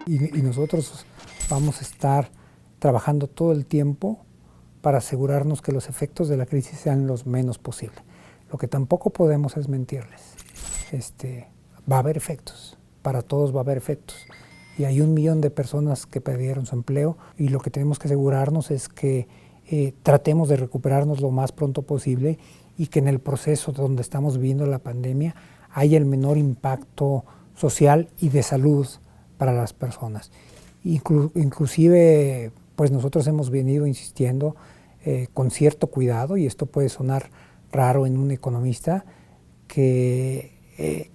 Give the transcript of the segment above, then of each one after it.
Y nosotros vamos a estar trabajando todo el tiempo para asegurarnos que los efectos de la crisis sean los menos posibles. Lo que tampoco podemos es mentirles. Va a haber efectos, para todos va a haber efectos. Y hay 1 millón de personas que perdieron su empleo y lo que tenemos que asegurarnos es que tratemos de recuperarnos lo más pronto posible y que en el proceso donde estamos viviendo la pandemia haya el menor impacto social y de salud para las personas. Inclusive, pues nosotros hemos venido insistiendo con cierto cuidado, y esto puede sonar raro en un economista, que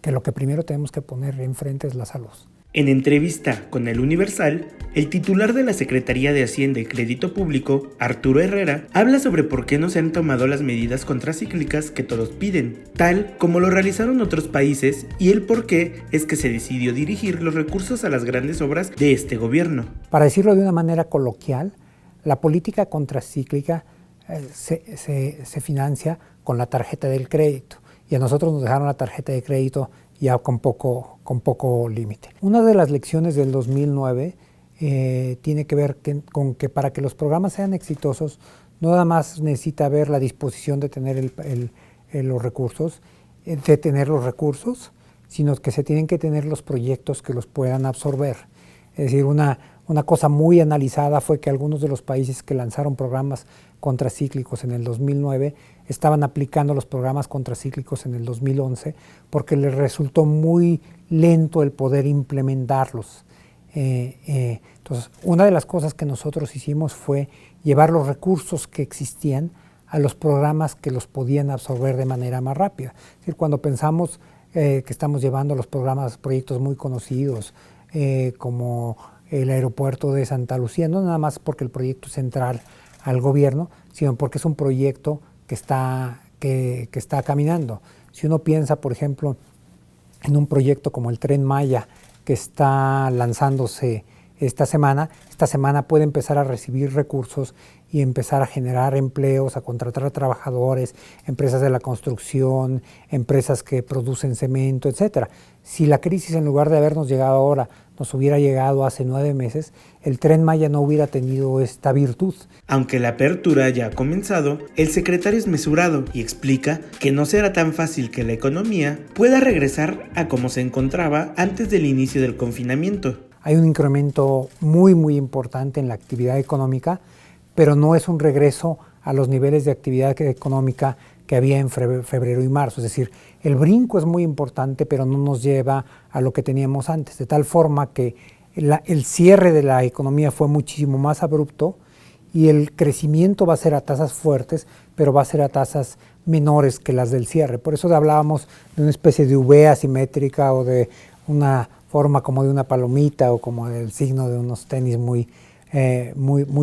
lo que primero tenemos que poner enfrente es la salud. En entrevista con El Universal, el titular de la Secretaría de Hacienda y Crédito Público, Arturo Herrera, habla sobre por qué no se han tomado las medidas contracíclicas que todos piden, tal como lo realizaron otros países, y el por qué es que se decidió dirigir los recursos a las grandes obras de este gobierno. Para decirlo de una manera coloquial, la política contracíclica se financia con la tarjeta del crédito, y a nosotros nos dejaron la tarjeta de crédito ya con poco límite. Una de las lecciones del 2009 tiene que ver con que para que los programas sean exitosos, no nada más necesita haber la disposición de tener los recursos, sino que se tienen que tener los proyectos que los puedan absorber. Es decir, una cosa muy analizada fue que algunos de los países que lanzaron programas contracíclicos en el 2009 estaban aplicando los programas contracíclicos en el 2011 porque les resultó muy lento el poder implementarlos. Entonces, una de las cosas que nosotros hicimos fue llevar los recursos que existían a los programas que los podían absorber de manera más rápida. Es decir, cuando pensamos que estamos llevando los proyectos muy conocidos, como el aeropuerto de Santa Lucía, no nada más porque el proyecto es central al gobierno, sino porque es un proyecto que está caminando. Si uno piensa, por ejemplo, en un proyecto como el Tren Maya, que está lanzándose esta semana puede empezar a recibir recursos y empezar a generar empleos, a contratar a trabajadores, empresas de la construcción, empresas que producen cemento, etcétera. Si la crisis, en lugar de habernos llegado ahora, nos hubiera llegado hace 9 meses, el Tren Maya no hubiera tenido esta virtud. Aunque la apertura ya ha comenzado, el secretario es mesurado y explica que no será tan fácil que la economía pueda regresar a como se encontraba antes del inicio del confinamiento. Hay un incremento muy importante en la actividad económica, pero no es un regreso a los niveles de actividad económica que había en febrero y marzo. Es decir, el brinco es muy importante, pero no nos lleva a lo que teníamos antes, de tal forma que el cierre de la economía fue muchísimo más abrupto y el crecimiento va a ser a tasas fuertes, pero va a ser a tasas menores que las del cierre. Por eso hablábamos de una especie de V asimétrica o de una forma como de una palomita o como del signo de unos tenis muy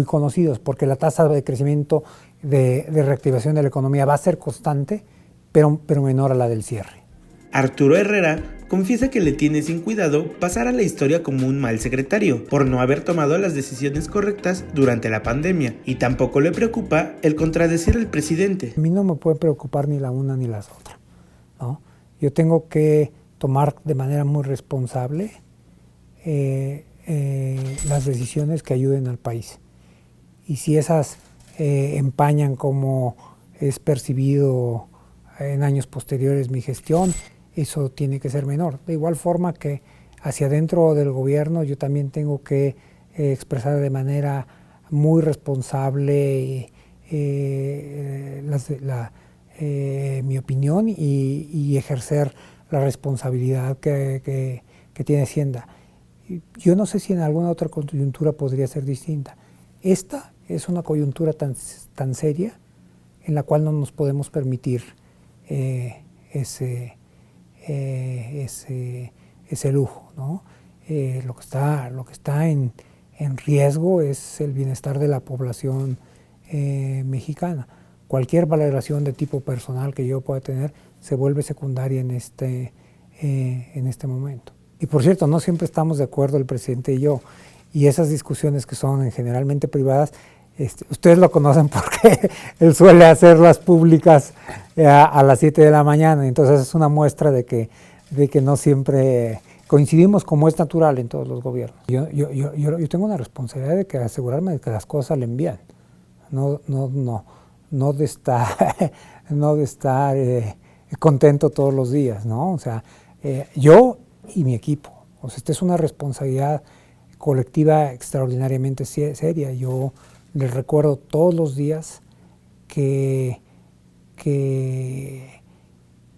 conocidos, porque la tasa de crecimiento de reactivación de la economía va a ser constante, pero menor a la del cierre. Arturo Herrera confiesa que le tiene sin cuidado pasar a la historia como un mal secretario por no haber tomado las decisiones correctas durante la pandemia, y tampoco le preocupa el contradecir al presidente. A mí no me puede preocupar ni la una ni la otra, ¿no? Yo tengo que tomar de manera muy responsable las decisiones que ayuden al país. Y si esas empañan como es percibido en años posteriores mi gestión, eso tiene que ser menor. De igual forma que hacia adentro del gobierno yo también tengo que expresar de manera muy responsable mi opinión y ejercer la responsabilidad que tiene Hacienda. Yo no sé si en alguna otra coyuntura podría ser distinta. Esta es una coyuntura tan seria en la cual no nos podemos permitir ese lujo, ¿no? Lo que está en riesgo es el bienestar de la población mexicana. Cualquier valoración de tipo personal que yo pueda tener se vuelve secundaria en este momento. Y por cierto, no siempre estamos de acuerdo el presidente y yo, y esas discusiones que son generalmente privadas, ustedes lo conocen porque él suele hacerlas públicas a las 7 de la mañana, entonces es una muestra de que no siempre coincidimos como es natural en todos los gobiernos. Yo tengo una responsabilidad de asegurarme de que las cosas salen bien, no de estar, no de estar contento todos los días, ¿no? O sea, yo y mi equipo. O sea, esta es una responsabilidad colectiva extraordinariamente seria. Yo les recuerdo todos los días que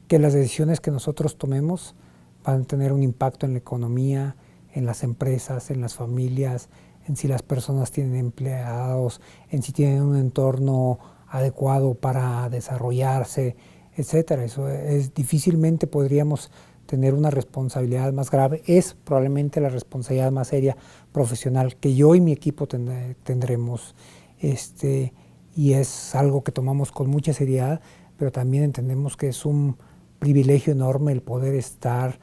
las decisiones que nosotros tomemos van a tener un impacto en la economía, en las empresas, en las familias, en si las personas tienen empleados, en si tienen un entorno adecuado para desarrollarse, etcétera. Eso es, difícilmente podríamos tener una responsabilidad más grave. Es probablemente la responsabilidad más seria profesional que yo y mi equipo tendremos, y es algo que tomamos con mucha seriedad, pero también entendemos que es un privilegio enorme el poder estar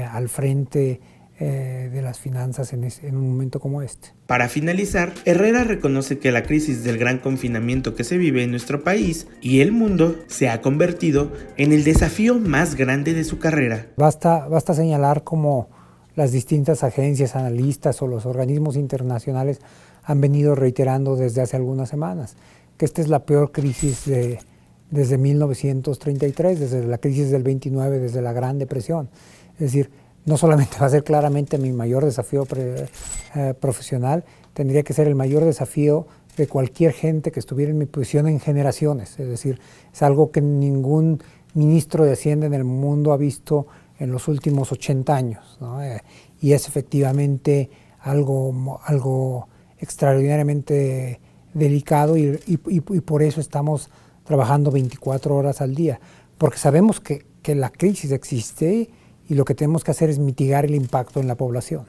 al frente de las finanzas en un momento como este. Para finalizar, Herrera reconoce que la crisis del gran confinamiento que se vive en nuestro país y el mundo se ha convertido en el desafío más grande de su carrera. Basta señalar cómo las distintas agencias, analistas o los organismos internacionales han venido reiterando desde hace algunas semanas que esta es la peor crisis desde 1933, desde la crisis del 29, desde la Gran Depresión. Es decir, no solamente va a ser claramente mi mayor desafío profesional, tendría que ser el mayor desafío de cualquier gente que estuviera en mi posición en generaciones. Es decir, es algo que ningún ministro de Hacienda en el mundo ha visto en los últimos 80 años, ¿no? Y es efectivamente algo extraordinariamente delicado y por eso estamos trabajando 24 horas al día, porque sabemos que la crisis existe y lo que tenemos que hacer es mitigar el impacto en la población.